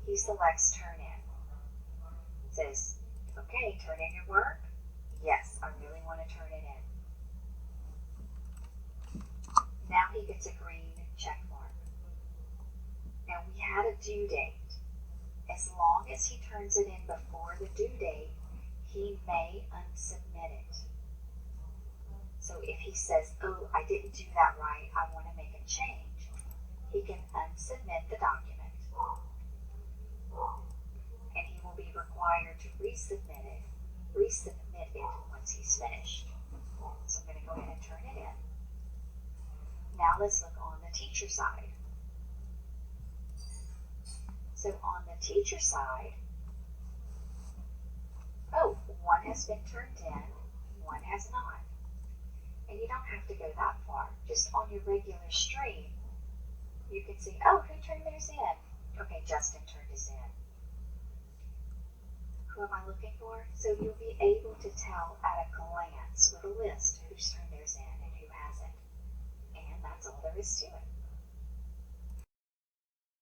He selects turn in. Says, okay, turn in your work. Yes, I really want to turn it in. Now he gets a green check mark. Now we had a due date. As long as he turns it in before the due date, he may unsubmit it. So if he says, oh, I didn't do that right, I want to make a change, he can unsubmit the document, and he will be required to resubmit it once he's finished. So I'm going to go ahead and turn it in. Now let's look on the teacher side. So on the teacher side, oh, one has been turned in, one has not. And you don't have to go that far. Just on your regular stream, you can see, oh, who turned theirs in? Okay, Justin turned his in. Who am I looking for? So you'll be able to tell at a glance with a list who's turned theirs in and who hasn't. And that's all there is to it.